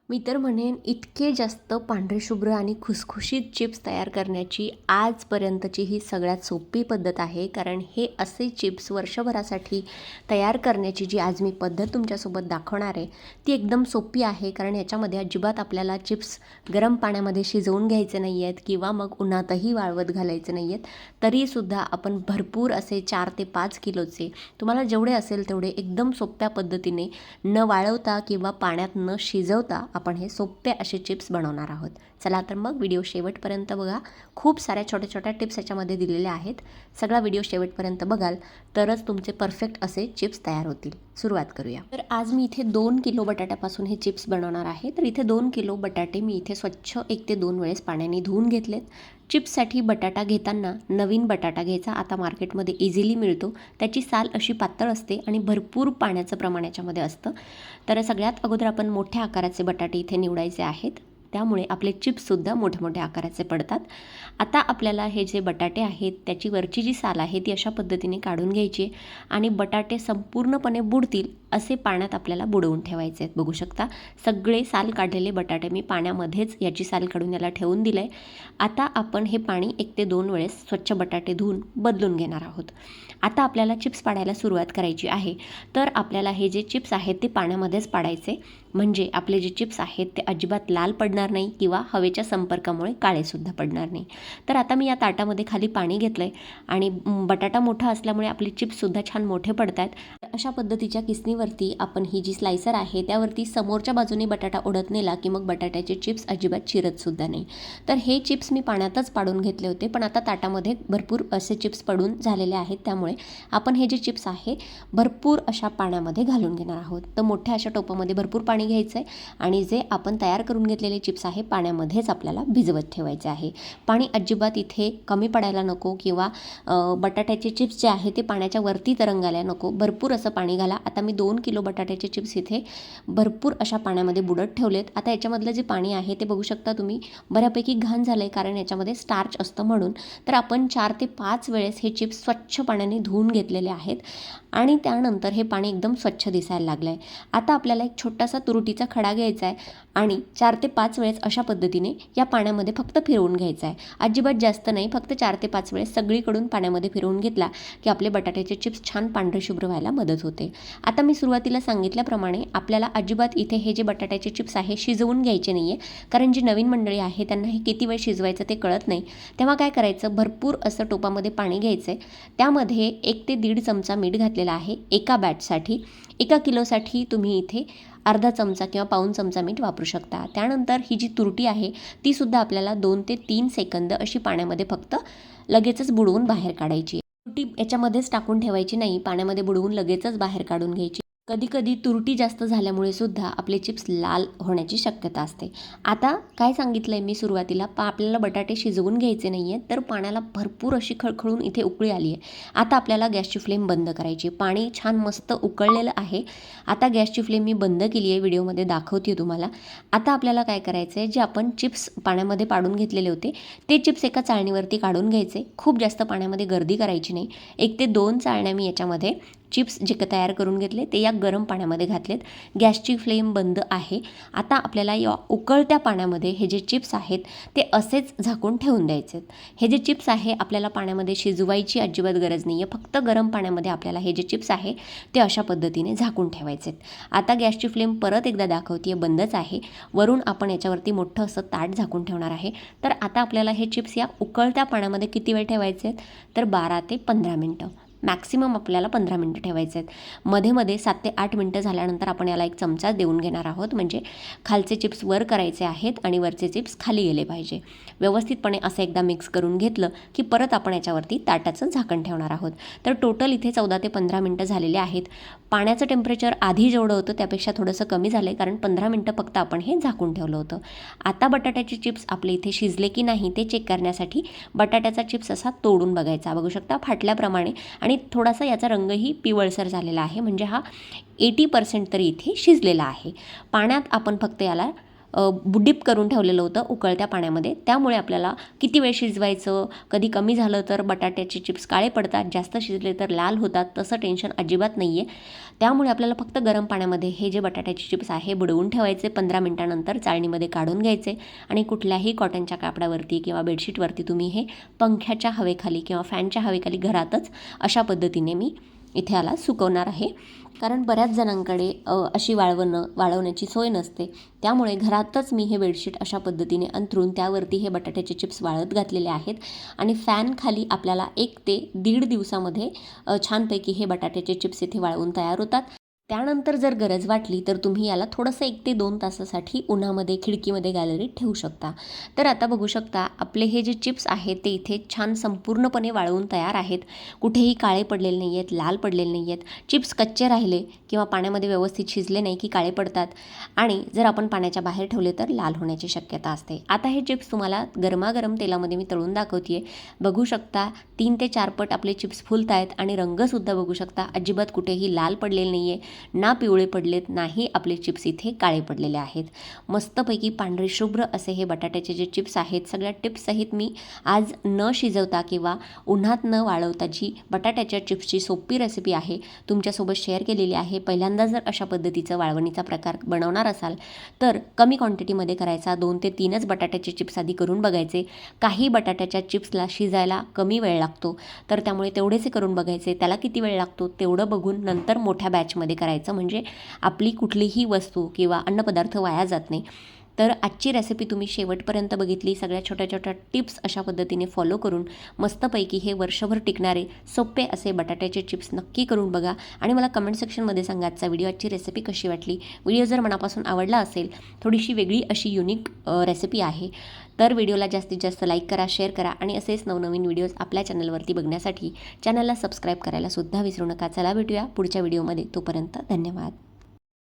मी तर म्हणेन इतके जास्त पांढरेशुभ्र आणि खुसखुशीत चिप्स तयार करण्याची आजपर्यंतची ही सगळ्यात सोपी पद्धत आहे. कारण हे असे चिप्स वर्षभरासाठी तयार करण्याची जी आज मी पद्धत तुमच्यासोबत दाखवणार आहे ती एकदम सोपी आहे. कारण याच्यामध्ये अजिबात आपल्याला चिप्स गरम पाण्यामध्ये शिजवून घ्यायचे नाही आहेत किंवा मग उन्हातही वाळवत घालायचे नाही आहेत. तरीसुद्धा आपण भरपूर असे 4 ते 5 किलोचे तुम्हाला जेवढे असेल तेवढे एकदम सोप्या पद्धतीने न वाळवता किंवा पाण्यात न शिजवता आपण हे सोपे असे चिप्स बनवणार आहोत. चला तर मग व्हिडिओ शेवटपर्यंत बघा. खूप साऱ्या छोट्या छोट्या टिप्स याच्यामध्ये दिलेल्या आहेत. सगळा व्हिडिओ शेवटपर्यंत बघाल तरच तुमचे परफेक्ट असे चिप्स तयार होतील. सुरुवात करूया. तर आज मी इथे 2 किलो बटाट्यापासून हे चिप्स बनवणार आहे. तर इथे 2 किलो बटाटे मी इथे स्वच्छ 1 ते 2 वेळेस पाण्याने धुवून घेतलेत. चिप्ससाठी बटाटा घेताना नवीन बटाटा घ्यायचा. आता मार्केटमध्ये इझिली मिळतो. त्याची साल अशी पातळ असते आणि भरपूर पाण्याचं प्रमाण याच्यामध्ये असतं. तर सगळ्यात अगोदर आपण मोठ्या आकाराचे बटाटे इथे निवडायचे आहेत. त्यामुळे आपले चिप्ससुद्धा मोठ्या मोठ्या आकाराचे पडतात. आता आपल्याला हे जे बटाटे आहेत त्याची वरची जी साल आहे ती अशा पद्धतीने काढून घ्यायची आणि बटाटे संपूर्णपणे बुडतील असे पाण्यात आपल्याला बुडवून ठेवायचे आहेत. बघू शकता सगळे साल काढलेले बटाटे मी पाण्यामध्येच याची साल काढून याला ठेवून दिलं आहे. आता आपण हे पाणी 1 ते 2 वेळेस स्वच्छ बटाटे धुवून बदलून घेणार आहोत. आता आपल्याला चिप्स पाडायला सुरुवात करायची आहे. तर आपल्याला हे जे चिप्स आहेत ते पाण्यामध्येच पाडायचे, म्हणजे आपले जे चिप्स आहेत ते अजिबात लाल पडणार नाही किंवा हवेच्या संपर्कामुळे काळेसुद्धा पडणार नाही. तर आता मी या ताटामध्ये खाली पाणी घेतलं आहे आणि बटाटा मोठा असल्यामुळे आपले चिप्ससुद्धा छान मोठे पडत आहेत. अशा पद्धतीच्या किसणीवरती आपण ही जी स्लायसर आहे त्यावरती समोरच्या बाजूने बटाटा ओढत नेला की मग बटाट्याचे चिप्स अजिबात चिरतसुद्धा नाही. तर हे चिप्स मी पाण्यातच पाडून घेतले होते, पण आता ताटामध्ये भरपूर असे चिप्स पडून झालेले आहेत. त्यामुळे आपण हे जे चिप्स आहे भरपूर अशा पाण्यामध्ये घालून घेणार आहोत. तर मोठ्या अशा टोपामध्ये भरपूर पाणी घ्यायचं आहे आणि जे आपण तयार करून घेतलेले चिप्स आहे पाण्यामध्येच आपल्याला भिजवत ठेवायचे आहे. पाणी अजिबात इथे कमी पडायला नको किंवा बटाट्याचे चिप्स जे आहे ते पाण्याच्या वरती तरंगायला नको. भरपूर असं पाणी घाला. आता मी 2 किलो बटाट्याचे चिप्स इथे भरपूर अशा पाण्यामध्ये बुडत ठेवलेत. आता याच्यामधलं जे पाणी आहे ते बघू शकता तुम्ही बऱ्यापैकी घाण झालं आहे, कारण याच्यामध्ये स्टार्च असतं म्हणून. तर आपण 4 ते 5 वेळेस हे चिप्स स्वच्छ पाण्याने धुवून घेतलेले आहेत आणि त्यानंतर हे पाणी एकदम स्वच्छ दिसायला लागलं आहे. आता आपल्याला एक छोटासा तुरटीचा खडा घ्यायचा आहे आणि 4 ते 5 वेळेस अशा पद्धतीने या पाण्यामध्ये फक्त फिरवून घ्यायचा आहे. अजिबात जास्त नाही, फक्त 4 ते 5 वेळेस सगळीकडून पाण्यामध्ये फिरवून घेतला की आपले बटाट्याचे चिप्स छान पांढरे शुभ्र व्हायला मदत होते. आता मी सुरुवातीला सांगितल्याप्रमाणे आपल्याला अजिबात इथे हे जे बटाट्याचे चिप्स आहे शिजवून घ्यायचे नाही आहे, कारण जी नवीन मंडळी आहे त्यांना हे किती वेळ शिजवायचं ते कळत नाही. तेव्हा काय करायचं, भरपूर असं टोपामध्ये पाणी घ्यायचं आहे. त्यामध्ये 1 ते 1.5 चमचा मीठ घातलेला आहे एका बॅचसाठी. 1 किलोसाठी तुम्ही इथे अर्धा चमचा किंवा पाऊण चमचा मीठ वापरू शकता. त्यानंतर ही जी तुरटी आहे तीसुद्धा आपल्याला 2 ते 3 सेकंद अशी पाण्यामध्ये फक्त लगेचच बुडवून बाहेर काढायची. तुरटी याच्यामध्येच टाकून ठेवायची नाही, पाण्यामध्ये बुडवून लगेचच बाहेर काढून घ्यायची. कधीकधी तुरटी जास्त झाल्यामुळे सुद्धा आपले चिप्स लाल होण्याची शक्यता असते. आता काय सांगितलं आहे मी सुरुवातीला, आपल्याला बटाटे शिजवून घ्यायचे नाही आहेत. तर पाण्याला भरपूर अशी खळखळून इथे उकळी आली आहे. आता आपल्याला गॅसची फ्लेम बंद करायची. पाणी छान मस्त उकळलेलं आहे. आता गॅसची फ्लेम मी बंद केली आहे, व्हिडिओमध्ये दाखवते तुम्हाला. आता आपल्याला काय करायचं आहे, जे आपण चिप्स पाण्यामध्ये पाडून घेतलेले होते ते चिप्स एका चाळणीवरती काढून घ्यायचे. खूप जास्त पाण्यामध्ये गर्दी करायची नाही. 1 ते 2 चाळण्या मी याच्यामध्ये चिप्स जे तयार करून घेतले ते या गरम पाण्यामध्ये घातलेत. गॅसची फ्लेम बंद आहे. आता आपल्याला या उकळत्या पाण्यामध्ये हे जे चिप्स आहेत ते असेच झाकून ठेवून द्यायचे आहेत. हे जे चिप्स आहे आपल्याला पाण्यामध्ये शिजवायची अजिबात गरज नाही आहे. फक्त गरम पाण्यामध्ये आपल्याला हे जे चिप्स आहे ते अशा पद्धतीने झाकून ठेवायचे आहेत. आता गॅसची फ्लेम परत एकदा दाखवते आहे, बंदच आहे. वरून आपण याच्यावरती मोठं असं ताट झाकून ठेवणार आहे. तर आता आपल्याला हे चिप्स या उकळत्या पाण्यामध्ये किती वेळ ठेवायचे आहेत, तर 12 ते 15 मिनटं. मॅक्सिमम आपल्याला 15 मिनटं ठेवायचे आहेत. मध्ये मध्ये 7 ते 8 मिनटं झाल्यानंतर आपण याला एक चमचा देऊन घेणार आहोत, म्हणजे खालचे चिप्स वर करायचे आहेत आणि वरचे चिप्स खाली गेले पाहिजे. व्यवस्थितपणे असं एकदा मिक्स करून घेतलं की परत आपण याच्यावरती ताटाचं झाकण ठेवणार आहोत. तर टोटल इथे 14 ते 15 मिनटं झालेले आहेत. पाण्याचं टेम्परेचर आधी जेवढं होतं त्यापेक्षा थोडंसं कमी झालं आहे, कारण 15 मिनटं फक्त आपण हे झाकून ठेवलं होतं. आता बटाट्याचे चिप्स आपले इथे शिजले की नाही ते चेक करण्यासाठी बटाट्याचा चिप्स असा तोडून बघायचा. बघू शकता फाटल्याप्रमाणे, आणि थोडासा याचा रंगही पिवळसर झालेला आहे, म्हणजे हा 80% तरी इथे शिजलेला आहे. पाण्यात आपण फक्त याला डिप करून ठेवलेलं होतं उकळत्या पाण्यामध्ये. त्यामुळे आपल्याला किती वेळ शिजवायचं, कधी कमी झालं तर बटाट्याचे चिप्स काळे पडतात, जास्त शिजले तर लाल होतात, तसं टेन्शन अजिबात नाही आहे. त्यामुळे आपल्याला फक्त गरम पाण्यामध्ये हे जे बटाट्याचे चिप्स आहे बुडवून ठेवायचे. 15 मिनिटानंतर चाळणीमध्ये काढून घ्यायचे आणि कुठल्याही कॉटनच्या कापडावरती किंवा बेडशीटवरती तुम्ही हे पंख्याच्या हवेखाली किंवा फॅनच्या हवेखाली घरातच अशा पद्धतीने मी इथे याला सुकवणार आहे. कारण बऱ्याच जणांकडे अशी वाळवण्याची सोय नसते. त्यामुळे घरातच मी हे बेडशीट अशा पद्धतीने अंथरून त्यावरती हे बटाट्याचे चिप्स वाळत घातलेले आहेत आणि फॅन खाली आपल्याला 1 ते 1.5 दिवसामध्ये छानपैकी हे बटाट्याचे चिप्स इथे वाळवून तयार होतात. त्यानंतर जर गरज वाटली तर तुम्ही याला थोडंसं 1 ते 2 तासासाठी उन्हामध्ये खिडकीमध्ये गॅलरीत ठेवू शकता. तर आता बघू शकता आपले हे जे चिप्स आहेत ते इथे छान संपूर्णपणे वाळवून तयार आहेत. कुठेही काळे पडलेले नाही आहेत, लाल पडलेले नाही आहेत. चिप्स कच्चे राहिले किंवा पाण्यामध्ये व्यवस्थित शिजले नाही की काळे पडतात आणि जर आपण पाण्याच्या बाहेर ठेवले तर लाल होण्याची शक्यता असते. आता हे चिप्स तुम्हाला गरमागरम तेलामध्ये मी तळून दाखवते. बघू शकता 3 ते 4 पट आपले चिप्स फुलत आहेत आणि रंगसुद्धा बघू शकता अजिबात कुठेही लाल पडलेले नाही आहे, ना पिवळे पडलेत, नाही आपले चिप्स इथे काळे पडलेले आहेत. मस्तपैकी पांढरे शुभ्र असे हे बटाट्याचे जे चिप्स आहेत, सगळ्या टिप्ससहित मी आज न शिजवता किंवा उन्हात न वाळवता जी बटाट्याच्या चिप्सची सोपी रेसिपी आहे तुमच्यासोबत शेअर केलेली आहे. पहिल्यांदा जर अशा पद्धतीचं वाळवणीचा प्रकार बनवणार असाल तर कमी क्वांटिटीमध्ये करायचा. 2 ते 3च बटाट्याचे चिप्स आधी करून बघायचे. काही बटाट्याच्या चिप्सला शिजायला कमी वेळ लागतो, तर त्यामुळे तेवढेसे करून बघायचे. त्याला किती वेळ लागतो तेवढं बघून नंतर मोठ्या बॅचमध्ये करायचं, म्हणजे आपली कुठलीही वस्तू किंवा अन्नपदार्थ वाया जात नाही. तर आजची रेसिपी तुम्ही शेवटपर्यंत बघितली. सगळ्या छोट्या छोट्या टिप्स अशा पद्धतीने फॉलो करून मस्तपैकी हे वर्षभर टिकणारे सोपे असे बटाट्याचे चिप्स नक्की करून बघा आणि मला कमेंट सेक्शनमध्ये सांगा आजचा व्हिडिओ, आजची रेसिपी कशी वाटली. व्हिडिओ जर मनापासून आवडला असेल, थोडीशी वेगळी अशी युनिक रेसिपी आहे, तर व्हिडिओला जास्तीत जास्त लाईक करा, शेअर करा आणि असेच नवनवीन व्हिडिओज आपल्या चॅनलवरती बघण्यासाठी चॅनलला सबस्क्राईब करायला सुद्धा विसरू नका. चला भेटूया पुढच्या व्हिडिओमध्ये. तोपर्यंत धन्यवाद.